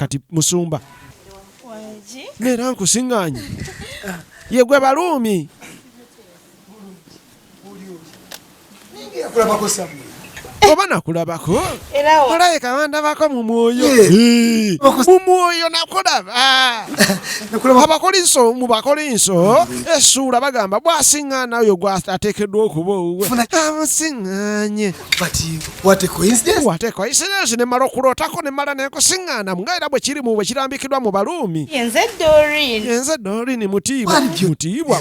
kati musumba nera nkusiŋŋaanye ye gwe Baluumi oba nakulabako olabika wandabako mu mwoyo mu mwoyo nakulaba mu Bakolinso essuula bagamba bw'asiŋŋaana oyo gw'ateekeddwa okuba owuwe amusiŋŋaanye What a coincidence. wate coincidence ne mala okulootako ne mala nenkusiŋŋaana nga era bwe kirimu bwe kirambikirwa mu Baluumi yenze Doreen Mutiibwa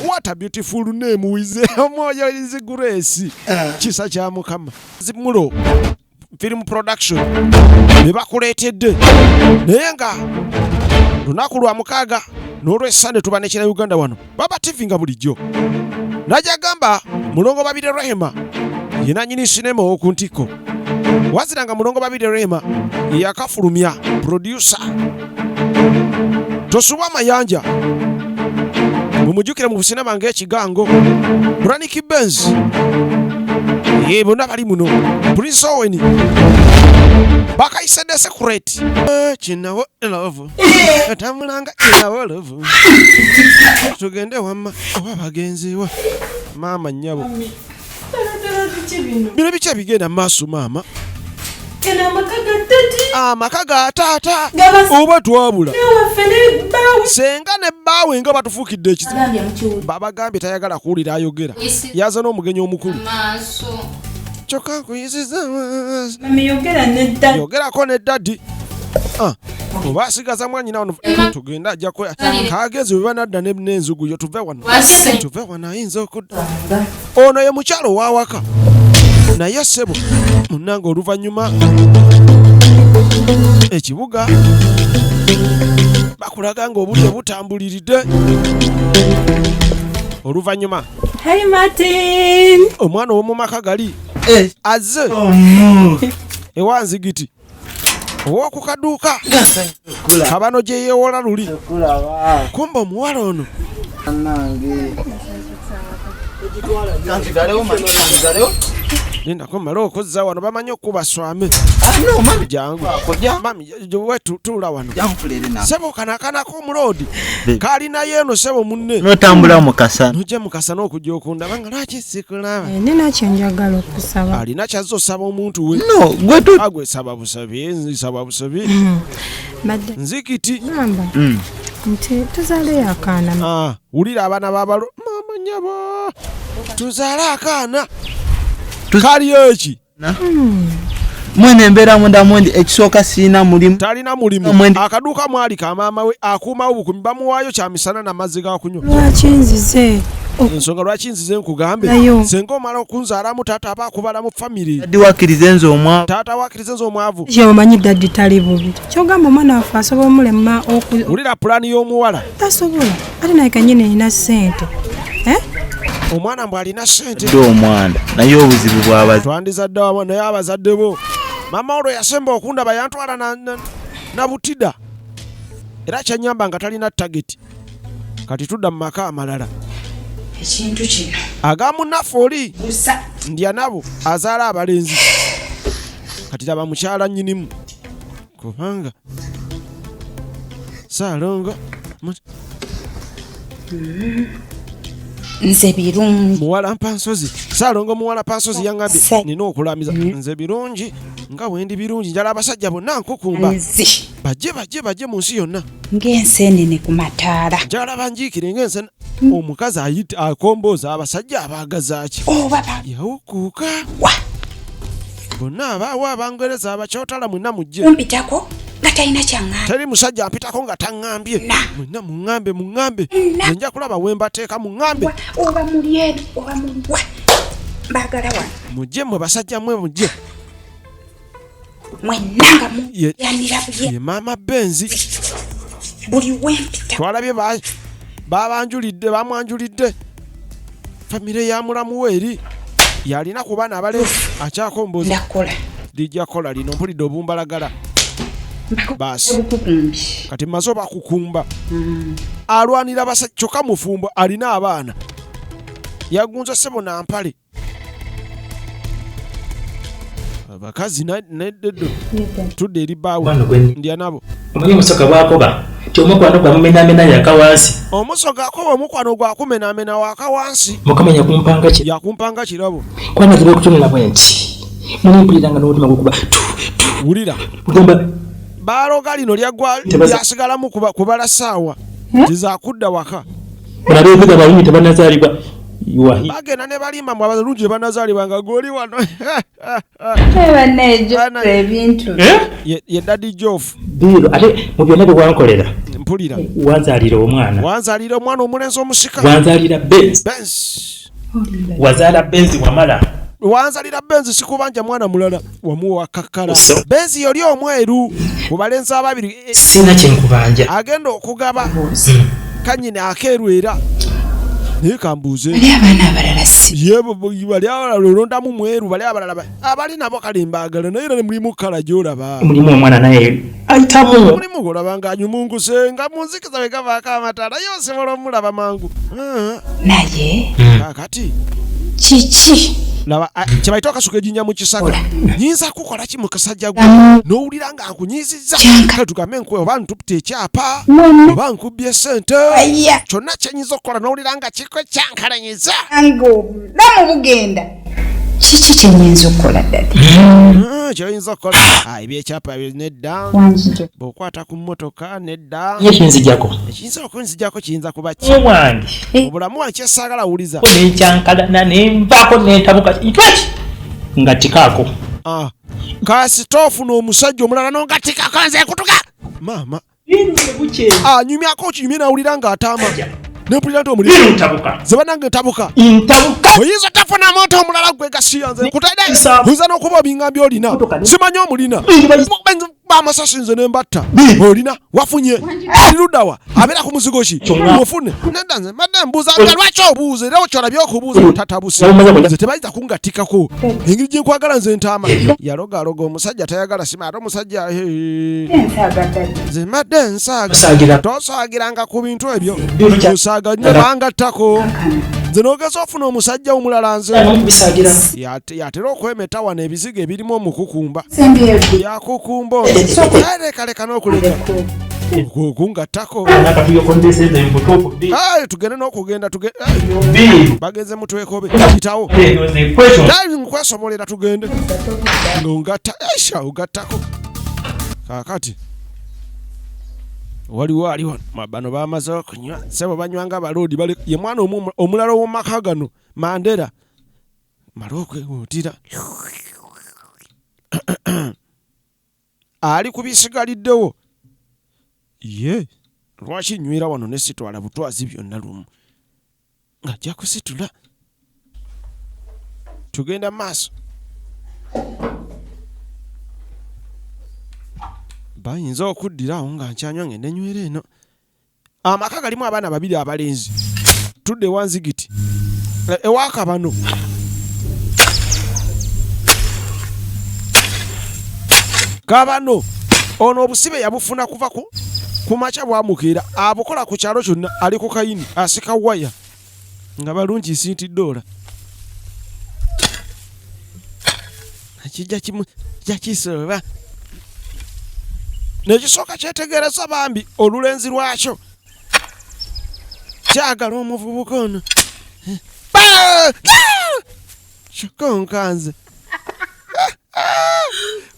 what a beautiful name wize omwoyo is Grace kisa kya Mukama zimulo film production ne bakuleetedde naye nga lunaku lwa mukaaga n'olw'Essande tuba nekina Uganda wano baba TV nga bulijjo najagamba mulongo Babirye Rehema ye nannyini sinema ow'oku ntikko wazira nga mulongo Babirye Rehema yakafulumya producer Tosubwa Mayanja mumujjukire mu businema ng'Ekigango Braniki Benz bonna bali muno Prince Owen bakayise The Secret kinawo love atambulanga kinawo love tugende wamma oba bagenziwa maama nnyabo bino biky bigenda mu maaso maama amaka ga taata oba twabula senga ne bbaawe nga batufuukidde ekizibu babagambye tayagala kuwulira ayogera yaza n'omugenyi omukulu kyokka nkuyisiza yogerako ne daddi oba asigaza mwanyina wano tugenda ajja kagezi bwe banadda n'enzuguyo tuve wano ayinza okudda ono ye mukyalo ow'awaka naye ssebo munnange oluvannyuma ekibuga bakulaga nga obudde butambuliridde oluvannyuma omwana ow'omumaka gali azze ewanzigiti ow'oku kaduuka kabano gye yeewola luli kumba omuwala ono nindako mmale okozza wano bamanyi okuba swame jangu mami wetutuula wano sebo kanakanako omuloodi kalinayo eno sebo munne notambula mukasa nojja mukasa n'okujja okundaba nga lwaki sikulaba nina kyenjagala okusaba alina kyazza osaba omuntu we agwe saba busabi saba busabi nzikiti gamba nti tuzaaleyo akaana wulira abaana babalo mama nyabo tuzaale akaana kali eki mwene embeera munda mwendi ekisooka siina mulimu talina mulimu akaduuka mwali ka maama we akuumawo bukumi bamuwaayo kyamisana n'amazzi ga kunywa lwaki nzize ensonga lwaki nzize nkugambe senga omala okunzaalamu taata aba akubala mu famire daddi wakkirize nze omwavu taata wakkirize nze omwavu kyebamanyi daddi tali bubi kyogamba omwana waffe asobola omulema wulira pulaani y'omuwala tasobola ate naye kanyini erina ssente omwana mbwe alina ssente omwana naye obuzibu bw'abazi twandizadde wamu naye abazadde bo maama olwo yasemba okundaba yantwala na butida era kyanyamba nga talina tageti kati tudda mu maka amalala ekintu kino agamunaffe oli ndya nabo azaala abalenzi kati laba mukyala nnyinimu kubanga Saalongo nze birungi muwala mpansozi Saalongo muwala pansozi yangambye nina okulamiza nze birungi nga wendi birungi njala abasajja bonna nkukumba bajje mu nsi yonna ng'enseenene ku mataala njala banjiikire ng'ensene omukazi ayita akombooza abasajja abaagazaaki yawukuuka bonna abaawo abangereza abakyotala mwenna mujje kumpitako nga talina kyaŋŋamba teri musajja ampitako nga taŋŋambye mwenna muŋŋambe nja kulaba we mbateeka muŋŋambe oba muli eno oba muli wa mbaagala wano mujje mwe basajja mwe mujje mwenna nga muyanira ye maama Benzi buli wempita twalabye bamwanjulidde famire ya mulamu we eri yalina ku baana abale akyakomboza ndakola lijja kola lino mpulidde obumbalagala basi bukukumbi kati maze bakukumba alwanira basajja kyokka mufumbo alina abaana yagunza ssebo na mpale abakazi neddedo tudde eri bbaawe ndya nabo Omanyi musoka bwakoba. Tyomukwano gwa mumena yakawansi. Omusoga ko omukwano gwa kumena wakawansi. Mukama yakumpanga ki? Yakumpanga kirabo. Kwana kibe kutunula bwenti. Mulimpuliranga n'omutima gukuba. Wulira. Kugamba baaloga lino lyaggwa lyasigalamu kubala ssaawa tizakudda waka. Mulabe ebiga balungi tebanazaalibwa. Bagenda ne balimba mu abalungi tebanazaalibwa nga goli wano. ebintu Ye Daddy Jof. Biro ate mu byonna bye wankolera. Mpulira. Wanzaalira omwana. Wanzaalira omwana omulenzi omusika. Wanzaalira Benz. Wazaala Benz wamala. Wanzalira Benzi sikubanja mwana mulala wamuwa kakala. Benzi yoli omweru kubalenza ababiri sina kyenkubanja. Agenda okugaba kanyine akeru era nikambuze. bali abaana abalala si Yebo bali abalala londa mu mweru bali abalala abali nabo kalimbagala naye ne mulimu kala jolaba. Mulimu omwana naye ayitamu. Mulimu golabanga nyumunguze nga munzikiza we gava akamatala yose mulomulaba mangu. naye Kakati kiki laba kibaito akasuka ejinya mu kisaka nyinza kukola ki mu kasajja gwe n'owulira nga akunyiizizza katugambe nkwe oba ntupita ekyapa oba nkubbye ssente kyonna kyenyinza okukola n'owulira nga kikwe kyankalanyiza ango namu bugenda kiki kyenyinza okukola ddala kyoyinza okukola ebyekyapa nedda bw'okwata ku mmotoka nedda Yekinzijako. ekiyinza okunzijjako kiyinza kuba ki Omwange. obulamu wange kyesaagala wuliza Nekyankalana nenvaako nentabuka itwaki nga tikaako. kasitoofu n'omusajja omulala n'ongatikako nze kutuka maama anyumyako kinyumye nawulira ng'ataama nempulira nti omuliro ze banange ntabuka oyinza tafuna moto omulala gwe gasiyanze kutaide oyinza n'okuba obingambye olina simanyi omulina bamasasi nze nembatta olina wafunye aliruddawa abeera ku muzigo ki ofune nenda nze mbadde mbuuza nga lwaki obuuze era okyolabye okubuuza tatabusi nze tebayinza kungatikako engeri gye nkwagala nze ntaama yalogaloga omusajja tayagala sima ate omusajja nze mbadde nsaaga tosaagiranga ku bintu ebyo osaaga nnyo bangattako nze n'ogeza ofuna omusajja omulala nze yatera okwemeta wano ebizigo ebirimu omukukumba yakukumba lekaleka n'okuleka okungattako tugende n'okugenda bagenze mutwekobe kitawo nkwesomolera tugende ngaongatta ogattako kakati waliwo bano bamaze okunywa sebo banywanga abaloodi ye mwana omulala ow'omumaka gano Mandera mala okwewuutira ali kubisigaliddewo ye lwaki nywera wano ne sitwala butwazi byonna lumu ng'ajja kusitula tugenda maaso bayinza okuddirawo nga nkyanywa ngende nywera eno amaka galimu abaana babiri abalenzi tudde wanzigiti ewaka bano kabano ono obusibe yabufuna kuva ku maca bwamukeera abukola ku kyalo kyonna ali ku kayini asika waya nga balungi $1 akijja kimu jakisoba nekisooka kyetegereza bambi olulenzi lwakyo kyagala omuvubuka ono kikonkanze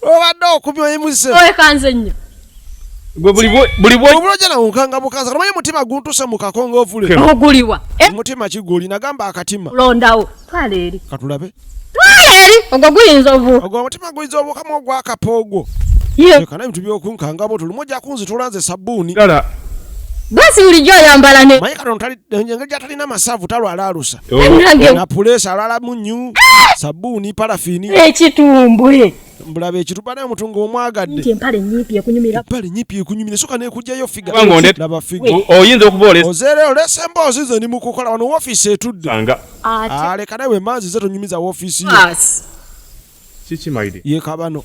obadde okumya emuse owekanze nnyo bulibulojana nkanga bukanza kamaye mutima guntuse mu kakongovule oguliwa mutima kigoli nagamba akatima londawo twala eri katulabe ogwo guyinza obu ogwo mutima guyinza obukamu ogwakapoogwo kana ebintu byokunkangabo tulumujja kunzitulanze sabbuuni basi bulijjo oyambala ne maye kano engeri gyatalina masavu talwala alusa nange na pulesa alala munyu sabbuuni parafini ekitumbwe mbulaba ekitupa naye mutunga omwagadde nti empale nyipi ekunyumira empale nyipi ekunyumira soka nekujjayo figa laba figa oyinza okuba ozeere olesa emboozi ze ni mu kukola wano woofiisi etudde aleka nawe emanzi ze tonyumiza woofiisi kikimaide ye kabano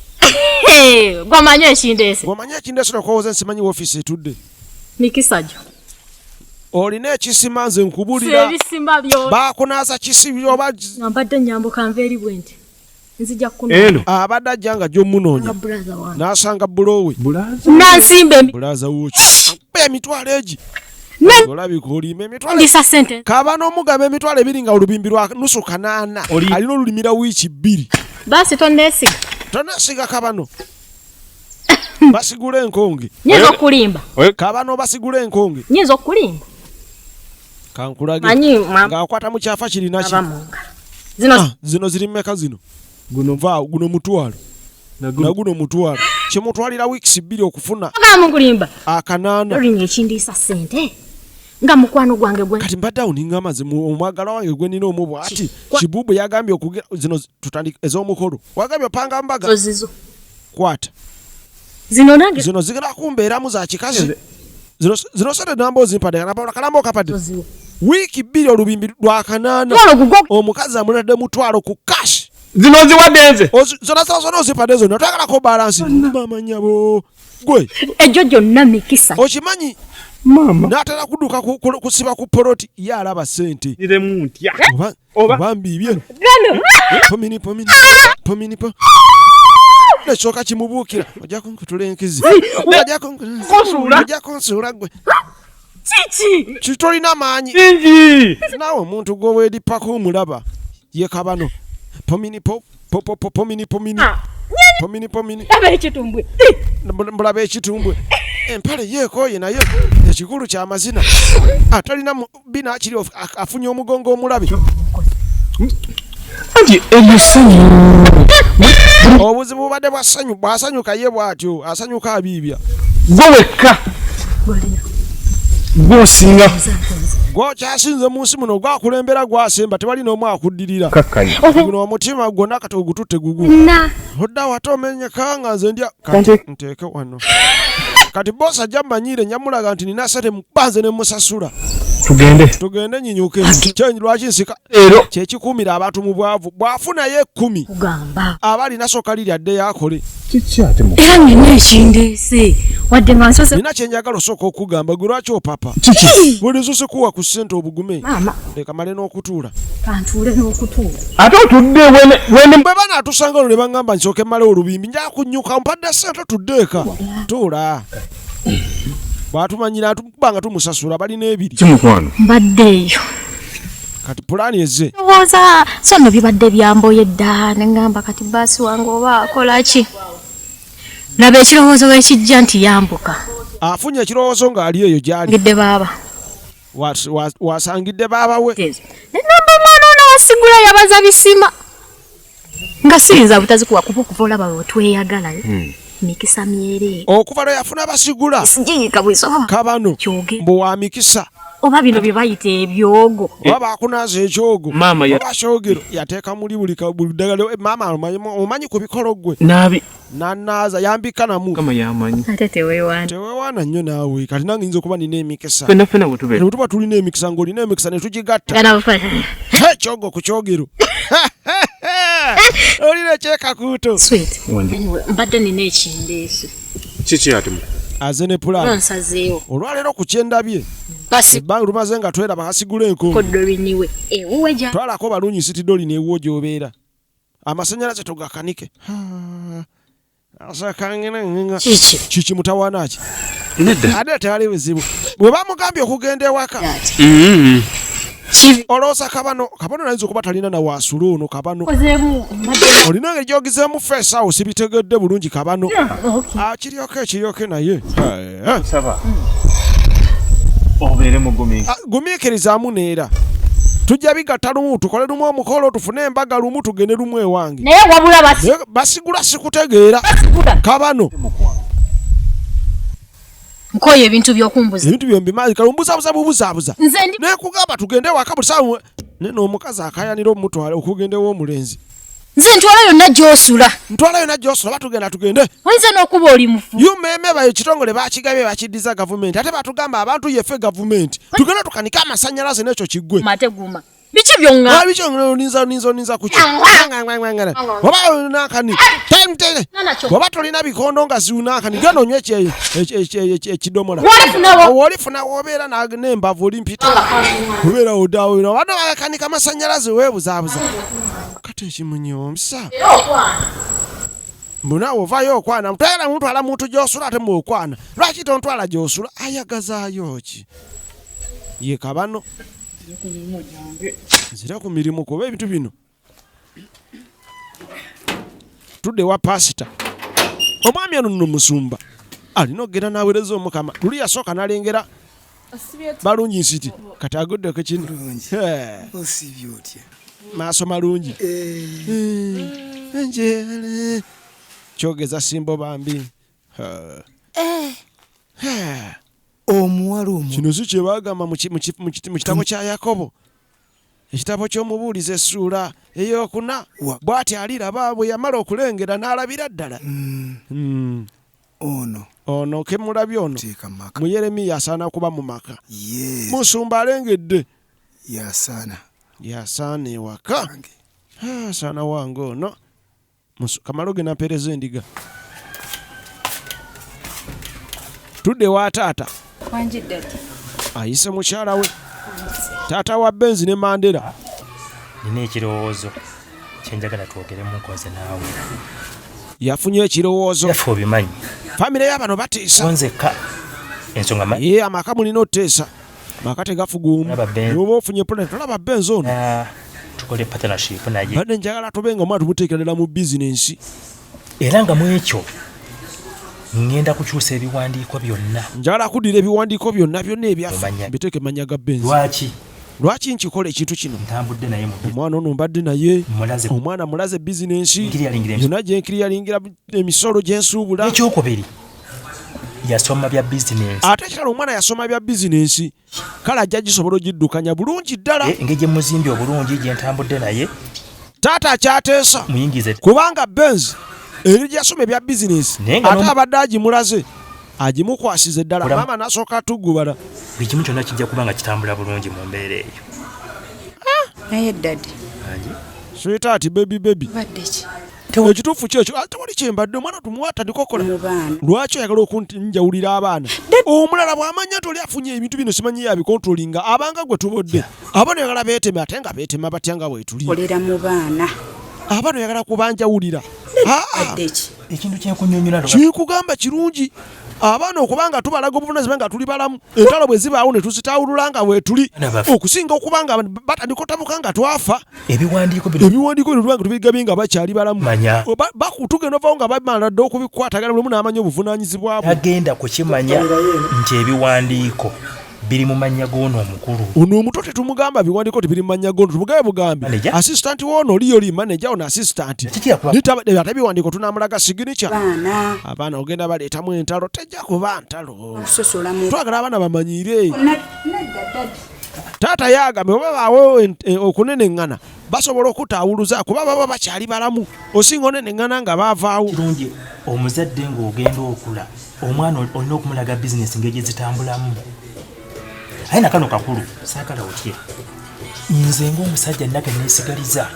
gwamanye ekindeese gwamanye ekindeese nokowooza nsimanyi woofiisi etudde mikisajo olina ekisima nze nkubulira ebisimba byo bakunaaza kisi oba nambadde nyambuka nva eri bwenti nzija kuno abadde ajjanga gy'omunoonya brother wange n'asanga bulowe nansimbe bulaza woki pe emitwalo egi olabika olima emitwalo ndisa sente kaba n'omugamba emitwalo ebiri nga olubimbi lwa nusu kanaana alina olulimira wiiki 2 basi tonesiga tonesiga kabano basigula enkonge nyinza okulimba kabano basigula enkonge nyinza okulimba kankulage manyi ng'akwata mu kyafa kirina ki zino ziri mmeka zino guno mutwalo naguno mutwalo kimutwalira wiiki 2 okufuna mukulimba akanaana olina ekindisa sente nga mukwano gwange gwe kati mbadde awo ninga amazimu omwagala wange gwe nina omu bw'ati kibubu yagambye okugira zino tutandika ez'omukolo wagambye opanga mbaga zizo kwata zino nange zino zigenda kumbeeramu za kikazi zino sente namba ozimpadde kalamba okapadde wiiki 2 olubimbi lwa kanaana omukazi amulidde mutwalo ku kashi zino ziwadde nze zona zona ozimpadde zonna twagalako balansi bamanyabo gwe ejo gyonna mikisa okimanyi mama n'atera kudduka kusiba ku poloti ye alaba sente iremu ntya oba mbiibye pomini ekyoka kimubuukira ojja kunkutula enkizi ojja kunsuula gwe kitolina maanyi naawe omuntu gwoweedipako omulaba ye kabano mbulaba ekitumbwe empale yeekooye naye ekikulu ky'amazina atalina bina akiri afunye omugongo omulabi anti emusanyu obuzibu bubadde bwasanyuka ye bw'atyo asanyuka abiibya gwe wekka gwosinga gwokyasinze mu nsi muno gwakulembera gwasemba tewali n'omu akuddirira guno omutima gwonna kati ogututte gugu odda wate omenyeka nga nze ndya nteeke wano kati bosi ajja mmanyiire nyamulaga nti nina sente mubanze ne musasula tugende nyinyuke kyenyi lwaki nsika kyekikuumira abantu mu bwavu bwafunayo 10 aba alina soka liri adde yakole era nina ekindeese wadde nga nsose nina kyenjagala osooka okugamba gwe lwaki opapa buli zose kuwa ku ssente obugume leka male n'okutuula kantuule n'okutuula ate otudde wene bwe banaatusanga olwo ne baŋŋamba nsooke mmale olubimbi njaga kunnyuka mpadde ssente tuddeeka tuula bwatumanyira tubanga tumusasula balina 2 kimukwano mbaddeeyo kati pulaani eze lowooza so nno bibadde byamboye dda ne ŋŋamba kati baasi wange oba akola ki laba ekirowoozo weekijja nti yambuka afunye ekirowoozo ng'ali eyo gyali ngidde baaba wasangidde baaba we nenamba omwana ono wasigula yabaza bisima nga siyinza butazikuwa kuba okuva olaba wetweyagalayo mikisa myere okuva lwe yafuna basigula sinjiyika bwesoba kabano mbu wa mikisa oba bino bye bayita ebyogo oba bakunaaza ekyogo Mama oba kyogero yateeka muli buli ddagala maama omanyi ku bikolo gwe nabi nanaaza yambika namu kama yamanyi ate teweewaana nnyo naawe kati nange nza okuba nina emikisa fenafena bwetubeera tuba tulina emikisa ng'olina emikisa ne tugigatta ekyogo ku kyogero olina ekyekakuuto mbadde nina ekindeese kiki ati aze ne pulaani nsazeewo olwaleero ku kyendabye basi ebbanga lumaze nga tweraba kasigula enkongo kodoliniwe ewuwe gya twalako balunyi sitidoli neewuwo gy'obeera amasannyalaze togakanike asakangina kiki mutawaana ki nedda ate tewali buzibu bwe bamugambye okugenda ewaka olowooza kabano nayinza okuba talina na waasula ono kabano olina ngeri gyogizeemu feesa awo sibitegedde bulungi kabano ekiryoke naye saba obeere mugumiikiriza gumiikirizaamu neera tujja bigatta lumu tukole lumu omukolo tufune embaga lumu tugende lumu ewange naye wabula basigula sikutegeera kabano nkoye ebintu by'okumbuza ebintu byombimazi kalumbuzabuza bubuzaabuza nze ndi nekugamba tugende waka buli saawa nene omukazi akayanira omutwala okugenda ew'omulenzi nze ntwala yonna gy'osula ntwala yonna gy'osula tugende oyinza n'okuba oli mufu UMM ekitongole bakigabye bakiddiza gavumenti ate batugamba abantu yeffe gavumenti tugenda tukanika amasannyalaze n'ekyo kiggwe mateguma biki byonna bikyonninza kuki oba nakani oba tolina bikondo nga ziwunakani genda onywa ekidomola olifuna wobeera n'embavu olimpita obeera odawona bano bagakanika amasannyalaze weebuzaabuza tekimunyomsa mbona ovayo okwana mutwala muntu ala muntu gyosula ate mu okwana lwaki tontwala gyosula ayagazaayo ki ye kabano zira ku mirimu kuba ebintu bino tudde wa pasita omwami ono nno musumba alina okugenda n'aweereza omukama luli yasooka n'alengera balungi nsiti kati aguddeko kino maaso malungi njale kyogeza simbo bambi omuwala omu kino si kye baagamba mu kitabo kya Yakobo ekitabo ky'omubuulizi essuula ey'okuna bw'ati aliraba bwe yamala okulengera n'alabira ddala ono ke mulabye ono mu Yeremiya asaana kuba mu maka musumba alengedde yasaana ewaka asaana wange ono kamalo ge nampeereza endiga tudde wa taata ayise mukyala we taata wa Benzi ne Mandela. Nina ekirowoozo kyenjagala twogeremu nkoze naawe. Yafunye ekirowoozo yafe obimanyi famire y'abano bateesa onzeka ensonga ye amaka mulina oteesa maka tegafugumu oba ofunye planet olaba Benzi ono tukole partnership naye badde njagala tubenga omwana tumuteekerera mu bizinensi era nga mu ekyo ngenda kukyusa ebiwandiiko byonna njagala kuddira ebiwandiiko byonna ebyaffe biteeke manya ga Benzi lwaki nkikola ekintu kino ntambudde naye mu omwana ono mbadde naye omwana mulaze bizinensi yonna gyenkiriyalingira emisolo gyensuubula ekyokubiri yasoma bya bizinensi ate ekirala omwana yasoma bya bizinensi kale ajja gisobola ogiddukanya bulungi ddala engeri gyemuzimbye obulungi gyentambudde naye taata akyateesa muyingize kubanga Benzi eri gyasoma ebya bizinensi ate abadde agimulaze agimukwasize ddala maama n'asooka atugubala buli kimu kyonna kijja kuba nga kitambula bulungi mu mbeera eyo naye dadi sweetaati bebi ekituufu kyekyo tewali kyembadde omwana tumuwa atandika okukola lwaki oyagala okunjawulira abaana omulala bw'amanya nti oli afunye ebintu bino simanyi yabikontrolinga abanga gwe tubodde abaana oyagala beeteme ate nga beetema batya nga bwetuli abaana oyagala kubanjawulira ekintu kyenkunyonyola kikugamba kirungi abaana okubanga tubalaga obuvunaanyizibwa nga tuli balamu entalo bwe zibaawo ne tuzitawulula nga weetuli okusinga okubanga batandika otabuka nga twafa ebiwandiiko bino tubanga tubigabye nga bakyali balamu tugenda ovaawo nga bamala dde okubikwatagana buli omu n'amanya obuvunaanyizibwa bwe agenda kukimanya nti ebiwandiiko biri mu mannya g'ono omukulu ono omuto tetumugamba biwandiiko tibiri mu mannya g'ono tumugabe bugambe assistant w'ono oli yoli manager ono assistant ate biwandiiko tunamulaga signature abaana ogenda baleetamu entalo tejja kuba ntalo twagala abaana bamanyire taata yagambe oba baawo okuneneŋŋana basobola okutaawuluza kuba baba bakyali balamu osinga oneneŋŋana nga baavaawo kirungi omuzadde ng'ogenda okula omwana olina okumulaga bizinesi ngeri gyezitambulamu aye nakano kakulu saagala otye nze ng'omusajja nnake neesigaliza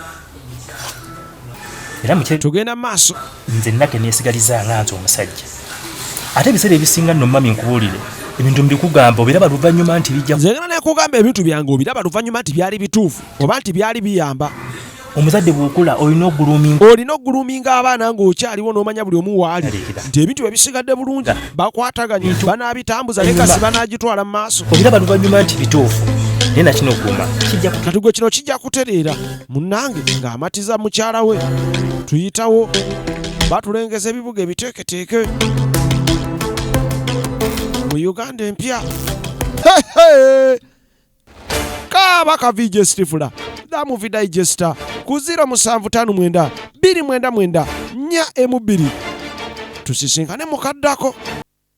era tugenda maaso nze nnake neesigaliza nga nze omusajja ate ebiseera ebisinga nno mami nkubuulire ebintu mbikugamba obiraba luvannyuma nti bijja nze ngana nekugamba ebintu byange obiraba luvannyuma nti byali bituufu oba nti byali biyamba omuzadde bw'okula olina okuguluminga abaana ng'okyaliwo n'omanya buli omu waali nti ebintu bwe bisigadde bulungi bakwataganye banaabitambuza lekasi banaagitwala mu maaso obiraba luvannyuma nti bituufu naye nakino okuuma kati gwe kino kijja kutereera munnange ng'amatiza mukyala we tuyitawo batulengeza ebibuga ebiteeketeeke mu Uganda empya kaaba kavije stifula damuvi digesta ku 0759 299 4M2 tusisinkane mukaddako